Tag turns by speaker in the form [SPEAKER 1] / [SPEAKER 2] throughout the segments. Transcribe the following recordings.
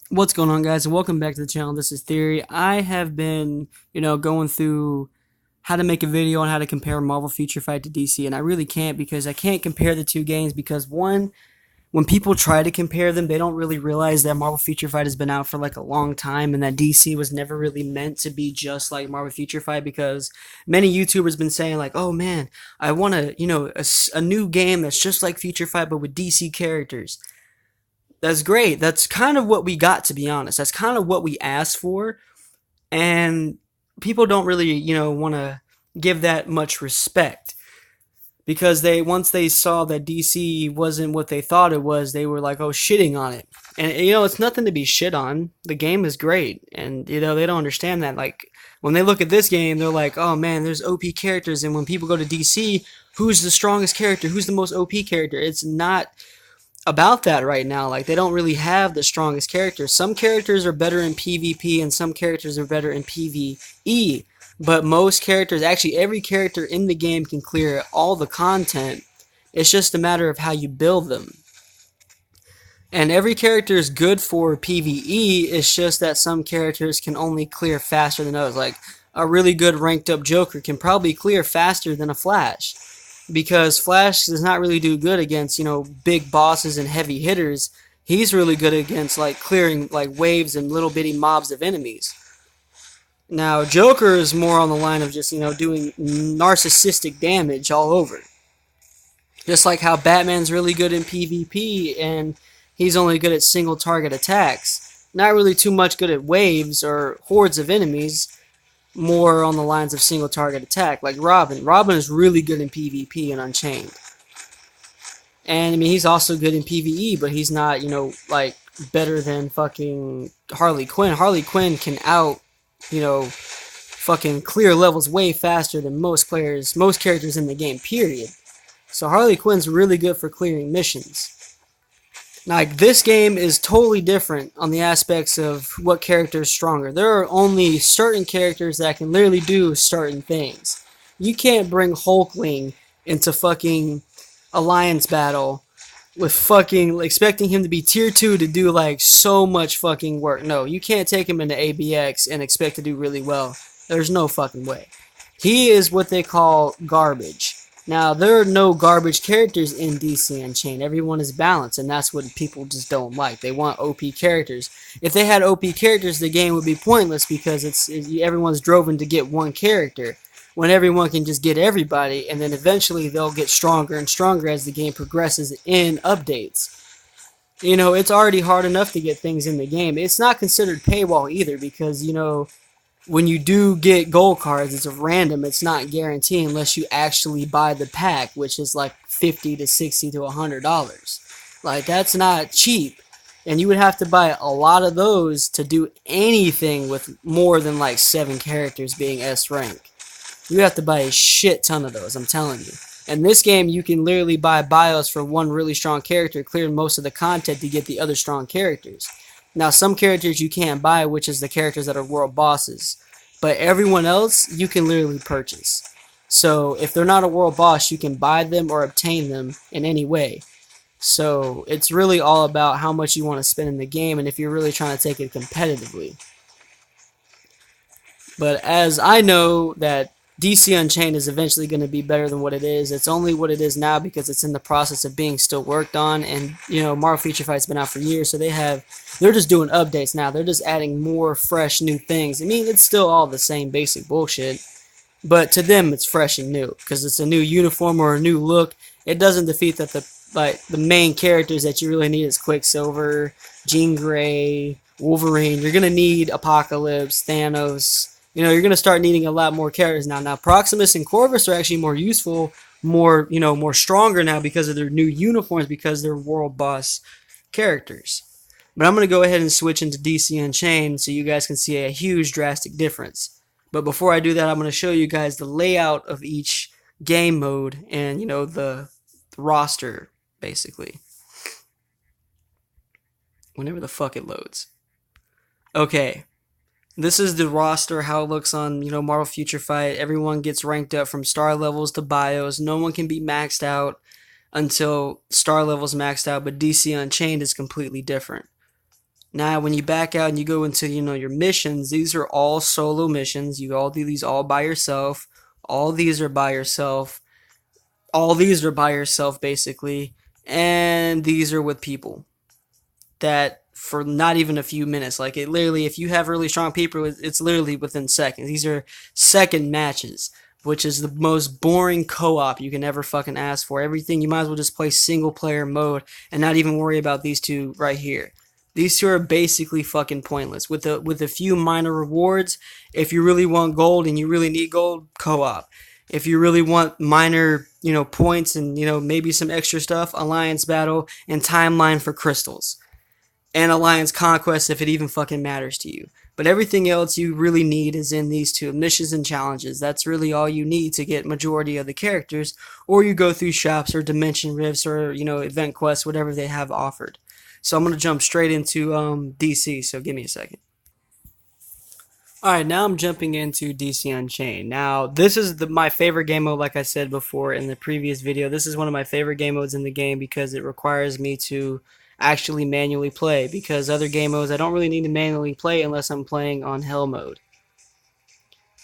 [SPEAKER 1] What's going on, guys, and welcome back to the channel. This is Theory. I have been, going through how to make a video on how to compare Marvel Future Fight to DC, and I really can't because I can't compare the two games because one, when people try to compare them, they don't really realize that Marvel Future Fight has been out for like a long time and that DC was never really meant to be just like Marvel Future Fight because many YouTubers been saying like, "Oh man, I want a new game that's just like Future Fight but with DC characters." That's great. That's kind of what we got, to be honest. That's kind of what we asked for, and people don't really, want to give that much respect because they once they saw that DC wasn't what they thought it was, they were like, "Oh, shitting on it." And it's nothing to be shit on. The game is great, and they don't understand that. Like when they look at this game, they're like, "Oh man, there's OP characters," and when people go to DC, who's the strongest character? Who's the most OP character? It's not about that right now. Like they don't really have the strongest characters. Some characters are better in PvP and some characters are better in PvE. But most characters, actually every character in the game can clear all the content. It's just a matter of how you build them. And every character is good for PvE. It's just that some characters can only clear faster than others. Like a really good ranked up Joker can probably clear faster than a Flash because Flash does not really do good against, big bosses and heavy hitters. He's really good against like clearing like waves and little bitty mobs of enemies. Now Joker is more on the line of just, doing narcissistic damage all over. Just like how Batman's really good in PvP and he's only good at single target attacks. Not really too much good at waves or hordes of enemies, more on the lines of single target attack, like Robin. Robin is really good in PvP and Unchained. And I mean, he's also good in PvE, but he's not, like better than fucking Harley Quinn. Harley Quinn can fucking clear levels way faster than most characters in the game, period. So Harley Quinn's really good for clearing missions. Like, this game is totally different on the aspects of what character is stronger. There are only certain characters that can literally do certain things. You can't bring Hulkling into fucking Alliance battle with fucking expecting him to be tier 2 to do like so much fucking work. No, you can't take him into ABX and expect to do really well. There's no fucking way. He is what they call garbage. Now, there are no garbage characters in DC Unchained. Everyone is balanced, and that's what people just don't like. They want OP characters. If they had OP characters, the game would be pointless because everyone's driven to get one character when everyone can just get everybody, and then eventually they'll get stronger and stronger as the game progresses in updates. It's already hard enough to get things in the game. It's not considered paywall either because, when you do get gold cards, it's random. It's not guaranteed unless you actually buy the pack, which is like $50 to $60 to $100. Like, that's not cheap. And you would have to buy a lot of those to do anything with more than like 7 characters being S rank. You have to buy a shit ton of those, I'm telling you. In this game, you can literally buy bios for one really strong character, clear most of the content to get the other strong characters. Now, some characters you can't buy, which is the characters that are world bosses. But everyone else, you can literally purchase. So, if they're not a world boss, you can buy them or obtain them in any way. So, it's really all about how much you want to spend in the game and if you're really trying to take it competitively. But as I know that DC Unchained is eventually going to be better than what it is. It's only what it is now because it's in the process of being still worked on. And, Marvel Future Fight's been out for years, so they're just doing updates now. They're just adding more fresh new things. I mean, it's still all the same basic bullshit, but to them it's fresh and new because it's a new uniform or a new look. It doesn't defeat that the main characters that you really need is Quicksilver, Jean Grey, Wolverine. You're going to need Apocalypse, Thanos. You're going to start needing a lot more characters now. Now, Proximus and Corvus are actually more useful, more stronger now because of their new uniforms, because they're world boss characters. But I'm going to go ahead and switch into DC Unchained so you guys can see a huge drastic difference. But before I do that, I'm going to show you guys the layout of each game mode and, the roster, basically. Whenever the fuck it loads. Okay. This is the roster, how it looks on, Marvel Future Fight. Everyone gets ranked up from star levels to bios. No one can be maxed out until star level's maxed out, but DC Unchained is completely different. Now, when you back out and you go into, your missions, these are all solo missions. You all do these all by yourself. All these are by yourself. All these are by yourself, basically. And these are with people that for not even a few minutes. Like, it literally, if you have really strong people, it's literally within seconds. These are second matches, which is the most boring co-op you can ever fucking ask for. Everything, you might as well just play single player mode and not even worry about these two right here. These two are basically fucking pointless. With a few minor rewards, if you really want gold and you really need gold, co-op. If you really want minor, points and maybe some extra stuff, alliance battle and timeline for crystals and Alliance Conquest if it even fucking matters to you. But everything else you really need is in these two missions and challenges. That's really all you need to get majority of the characters, or you go through shops or dimension rifts or event quests, whatever they have offered. So I'm gonna jump straight into DC. So give me a second. All right, now I'm jumping into DC Unchained. Now, this is my favorite game mode, like I said before in the previous video. This is one of my favorite game modes in the game because it requires me to actually manually play. Because other game modes, I don't really need to manually play unless I'm playing on Hell mode,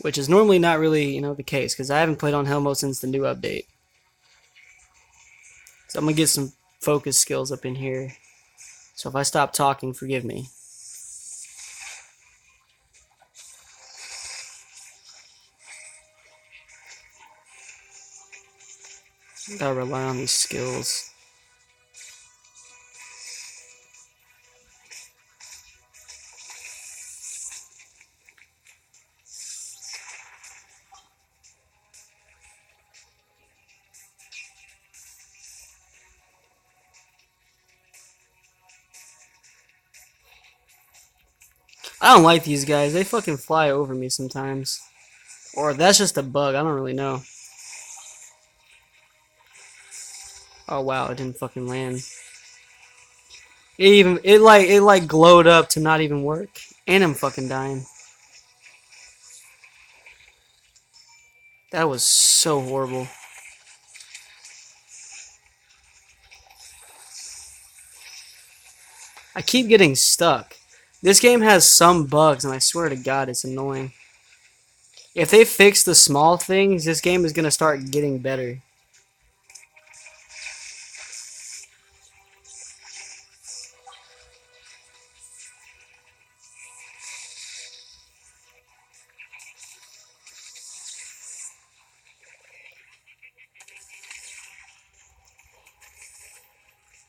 [SPEAKER 1] which is normally not really, the case because I haven't played on Hell mode since the new update. So I'm gonna get some focus skills up in here. So if I stop talking, forgive me. Gotta rely on these skills. I don't like these guys. They fucking fly over me sometimes. Or that's just a bug. I don't really know. Oh wow, it didn't fucking land. It like glowed up to not even work. And I'm fucking dying. That was so horrible. I keep getting stuck. This game has some bugs and I swear to God it's annoying. If they fix the small things, this game is gonna start getting better.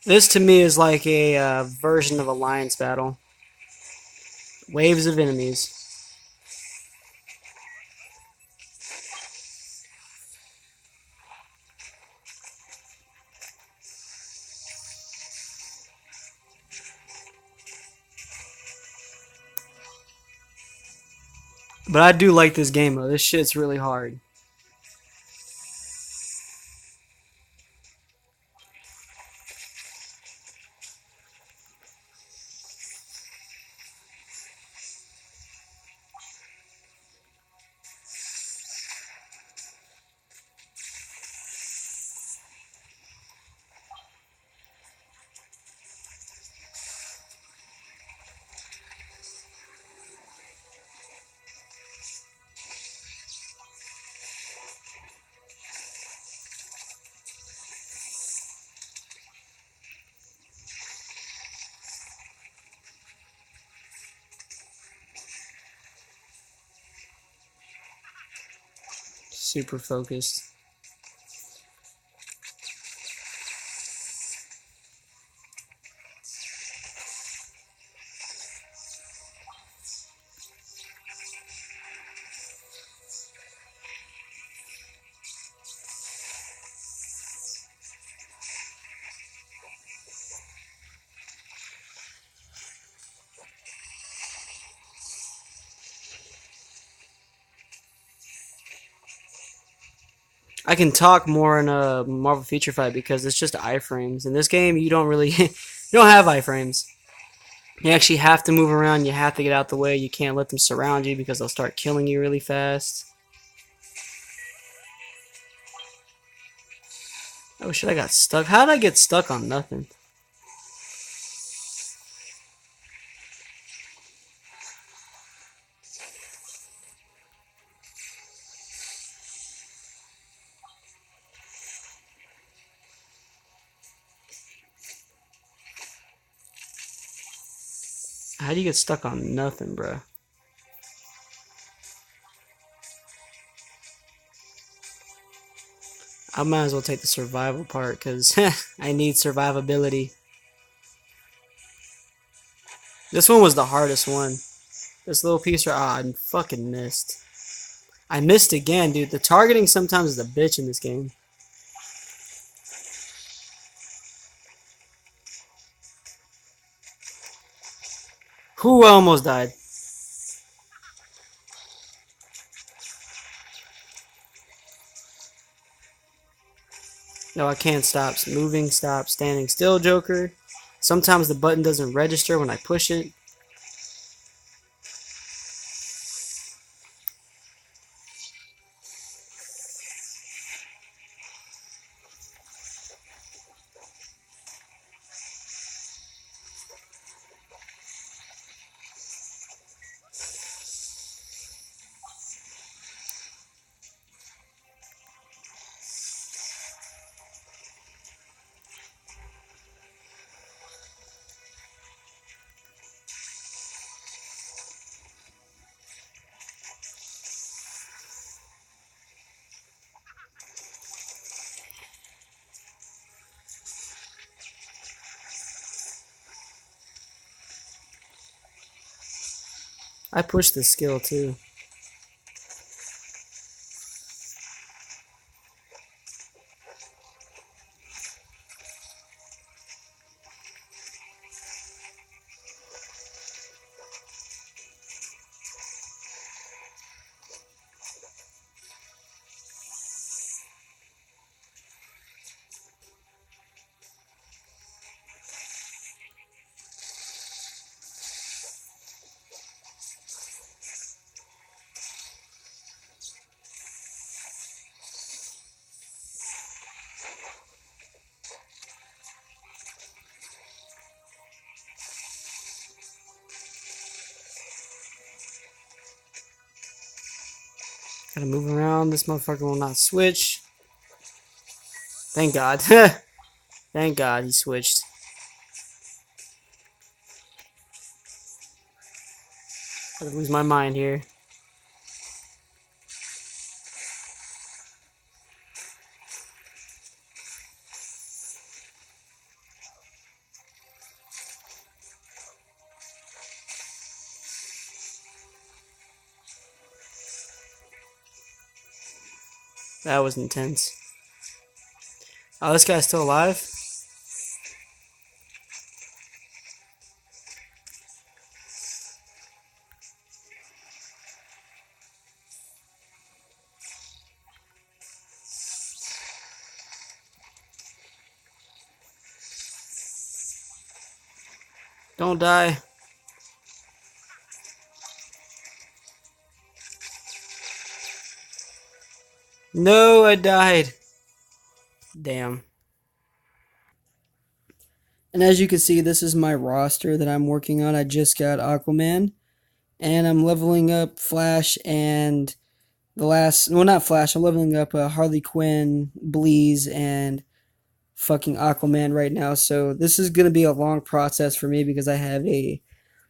[SPEAKER 1] This to me is like a version of Alliance Battle. Waves of enemies. But I do like this game though. This shit's really hard. Super focused. I can talk more in a Marvel Feature Fight because it's just iframes. In this game, you don't really, you don't have iframes. You actually have to move around. You have to get out the way. You can't let them surround you because they'll start killing you really fast. Oh shit! I got stuck. How did I get stuck on nothing? How do you get stuck on nothing, bruh? I might as well take the survival part because I need survivability. This one was the hardest one. This little piece right. Ah, I fucking missed. I missed again, dude. The targeting sometimes is a bitch in this game. Who almost died? No, I can't stop. Moving, stop, standing still, Joker. Sometimes the button doesn't register when I push it. I pushed the skill too. Gotta move around. This motherfucker will not switch. Thank God. Thank God he switched. Gotta lose my mind here. That was intense. Oh, this guy's still alive? Don't die. No, I died. Damn. And as you can see, this is my roster that I'm working on. I just got Aquaman. And I'm leveling up Flash and the last... Well, not Flash. I'm leveling up Harley Quinn, Bleeze, and fucking Aquaman right now. So this is going to be a long process for me because I have a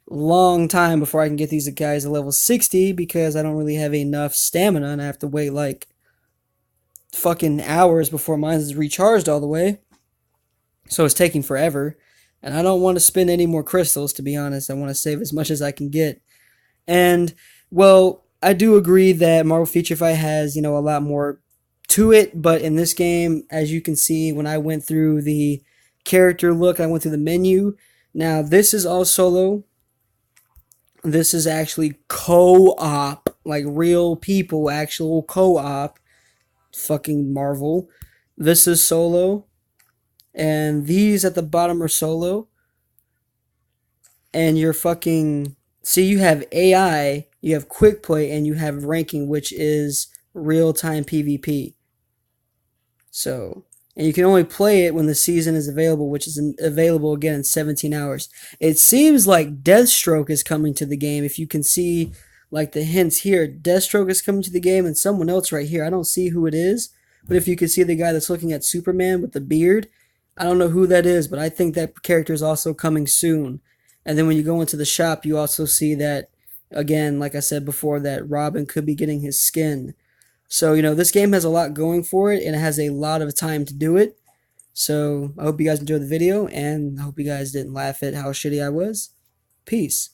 [SPEAKER 1] long time before I can get these guys to level 60 because I don't really have enough stamina and I have to wait like fucking hours before mine is recharged all the way. So it's taking forever. And I don't want to spend any more crystals, to be honest. I want to save as much as I can get. And, well, I do agree that Marvel Feature Fight has, a lot more to it. But in this game, as you can see, when I went through the character look, I went through the menu. Now, this is all solo. This is actually co-op. Like, real people, actual co-op. Fucking Marvel. This is solo. And these at the bottom are solo. And you're fucking... See, you have AI, you have quick play, and you have ranking, which is real-time PvP. So, and you can only play it when the season is available, which is available again in 17 hours. It seems like Deathstroke is coming to the game. If you can see, like, the hints here, Deathstroke is coming to the game, and someone else right here. I don't see who it is, but if you can see the guy that's looking at Superman with the beard, I don't know who that is, but I think that character is also coming soon. And then when you go into the shop, you also see that, again, like I said before, that Robin could be getting his skin. So, this game has a lot going for it, and it has a lot of time to do it. So, I hope you guys enjoyed the video, and I hope you guys didn't laugh at how shitty I was. Peace.